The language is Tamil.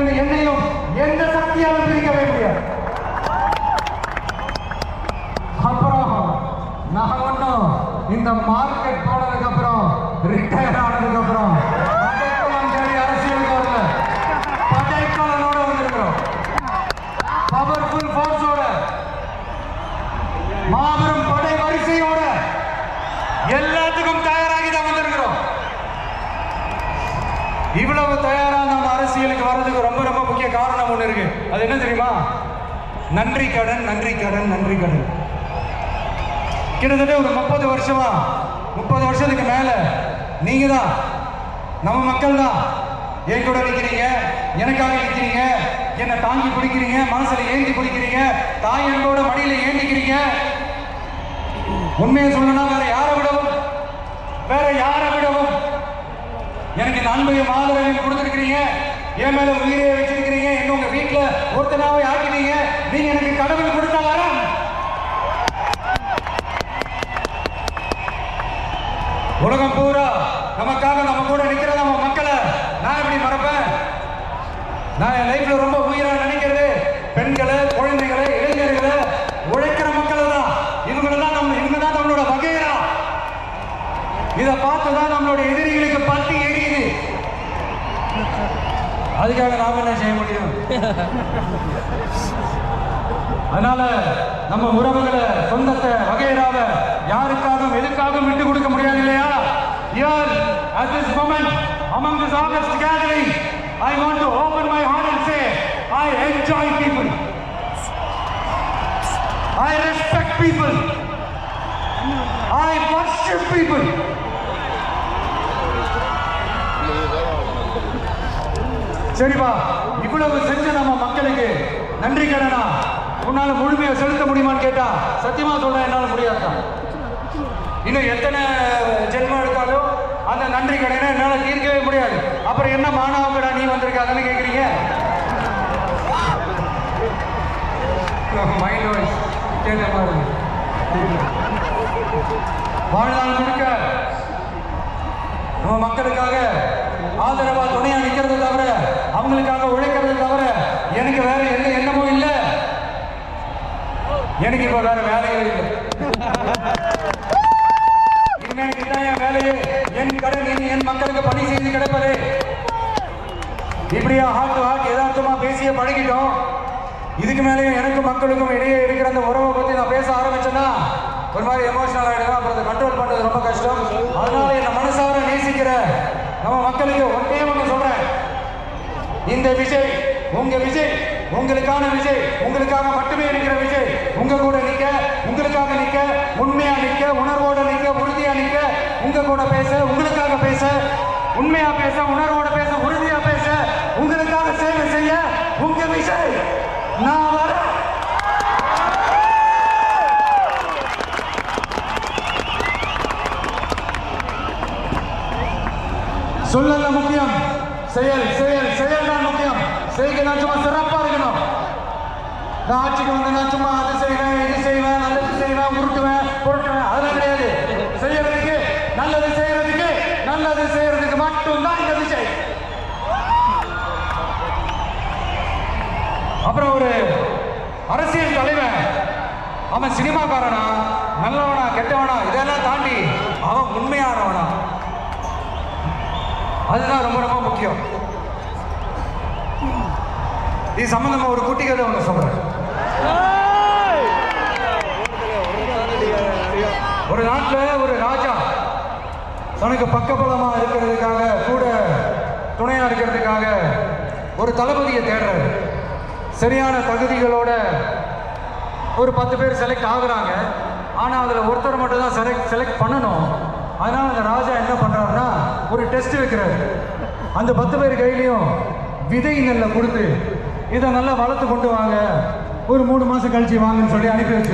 இருந்து என்னையும் எந்த சக்தியாலும் பிரிக்கவே முடியாது. அப்புறம் நான் ஒன்றும் இந்த மார்க்கெட் போனதுக்கு அப்புறம் ரிட்டையர் ஆனதுக்கு அப்புறம் அரசியலுக்கு வரல, படைக்கலனோட வந்திருக்கிறோம். பவர்ஃபுல் ஃபோர்ஸோட, மாபெரும் படை வரிசையோட எல்லாத்துக்கும் தயாராகி தான் வந்திருக்கிறோம். இவ்வளவு தயாரா நம்ம அரசியலுக்கு வர்றதுக்கு ரொம்ப ரொம்ப முக்கிய காரணம் ஒண்ணு இருக்கு. அது என்ன தெரியுமா? நன்றி கடன், நன்றி கடன், நன்றி கடன். கிட்டத்தட்ட ஒரு 30 வருஷமா, 30 வருஷத்துக்கு மேல நீங்க தான், நம்ம மக்கள் தான் என் கூட நிற்கிறீங்க, எனக்காக நிற்கிறீங்க, என்னை தாங்கி பிடிக்கிறீங்க, மனசுல ஏந்தி பிடிக்கிறீங்க, தாய் அன்போட மடியில ஏந்திக்கிறீங்க. உண்மையை சொல்லணும்னா வேற யாரை விடவும் எனக்கு இந்த அன்பையும் ஆதரவையும் கொடுத்துருக்கிறீங்க. என் மேல உயிரை வச்சிருக்கிறீங்க. என்ன உங்க வீட்டுல ஒருத்தனாவே ஆக்கிட்டீங்க. நீங்க எனக்கு கடவுள் கொடுத்த வரம். உலகம் பூரா நமக்காக நம்ம கூட நிக்கிற நம்ம மக்களை நான் எப்படி மறப்பேன்? நான் என் லைஃப்ல ரொம்ப உயிரா நினைக்கிறது பெண்களை, குழந்தைகளை, இளைஞர்களை, உழைக்கிற மக்களை தான். இவங்க தான் நம்மளோட வகைரா. இதை பார்த்துதான் நம்மளோட எதிரிகளுக்கு பத்தி எரியுது. அதுக்காக நாம என்ன செய்ய முடியும்? அதனால நம்ம உறவுகளை, சொந்தத்தை, வகைராவை யாருக்காகவும் எதுக்காகவும் விட்டு கொடுக்க முடியாது இல்லையா? Here at this moment among this August gathering, I want to open my heart and say I enjoy people, I respect people, I worship people. சரிப்பா, இவ்வளவு செஞ்ச நம்ம மக்களுக்கு நன்றி கடனா உன்னால முழுமையை செலுத்த முடியுமான்னு கேட்டா சத்தியமா சொல்ல என்னால முடியாதான். இன்னும் எத்தனை ஜென்மம் எடுத்தாலும் அந்த நன்றி கடனை என்னால தீர்க்கவே முடியாது. அப்புறம் என்ன மாணவர்களா நீ வந்திருக்காங்கன்னு கேட்குறீங்க? மைண்ட் வாய்ஸ் கேட்ட மாதிரி வாழ்நாள் முழுக்க நம்ம மக்களுக்காக ஆதரவா துணையா நிக்கிறது தவிர, அவங்களுக்காக உழைக்கிறது தவிர எனக்கு வேற எந்த எண்ணமும் இல்லை. எனக்கு இப்ப வேற வேலைகள் இல்லை. இனிமே இதுதான் என் வேலையே. என் கடன் இனி என் மக்களுக்கு பணி செய்து கிடப்பது. இப்படியா ஹார்ட் டு ஹார்ட் யதார்த்தமா பேசிய பழகிட்டோம். இதுக்கு மேலேயும் எனக்கும் மக்களுக்கும் இடையே இருக்கிற அந்த உறவை பத்தி நான் பேச ஆரம்பிச்சேன்னா ஒரு மாதிரி எமோஷனல் ஆகிடுவேன். அப்புறம் அதை கண்ட்ரோல் பண்றது ரொம்ப கஷ்டம். அதனால என்ன மனசார நேசிக்கிற நம்ம மக்களுக்கு ஒன்றே ஒன்று சொல்றேன். இந்த விஜய் உங்க விஜய், உங்களுக்கான விஜய், உங்களுக்காக மட்டுமே இருக்கிற விஜய். உங்க கூட நிக்க, உங்களுக்காக நிக்க, உண்மையா நிக்க, உணர்வோட நிக்க, உறுதியா நிக்க, உங்க கூட பேச, உங்களுக்காக பேச, உண்மையா பேச, உணர்வோட பேச, உறுதியா பேச, உங்களுக்காக சேவை செய்ய உங்க விஜய் நான் வரேன். சொல்லல முக்கியம், செயல் செயல் செயல் தான் முக்கியம். செய்கணும் சும்மா சிறப்பா இருக்கணும். நான் ஆட்சிக்கு வந்தேன்னா சும்மா அது செய்வேன், இது செய்வேன், நல்லது செய்வேன், உருட்டுவேன், பொருட்டுவேன், அதெல்லாம் கிடையாது. செய்யறதுக்கு, நல்லது செய்யறதுக்கு, நல்லது செய்யறதுக்கு மட்டும்தான் இந்த விஜய். அப்புறம் ஒரு அரசியல் தலைவன் அவன் சினிமாக்காரனா, நல்லவனா, கெட்டவனா, இதெல்லாம் தாண்டி அவன் உண்மையானவனா, அதுதான் ரொம்ப ரொம்ப முக்கியம். இது சம்பந்தமா ஒரு குட்டி கதை ஒன்று சொல்றேன். ஒரு நாட்டில் ஒரு ராஜா தனக்கு பக்கபலமா இருக்கிறதுக்காக, கூட துணையா இருக்கிறதுக்காக ஒரு தளபதியை தேடுறாரு. சரியான தகுதிகளோட ஒரு 10 பேர் செலக்ட் ஆகுறாங்க. ஆனால் அதில் ஒருத்தர் மட்டும் தான் செலக்ட் பண்ணணும். அதனால அந்த ராஜா என்ன பண்றாருன்னா ஒரு டெஸ்ட் வைக்கிறாரு. அந்த 10 பேர் கையிலையும் விதை நெல்லை கொடுத்து இதை நல்லா வளர்த்து கொண்டு வாங்க, ஒரு 3 மாசம் கழிச்சு வாங்கன்னு சொல்லி அனுப்பி வச்சு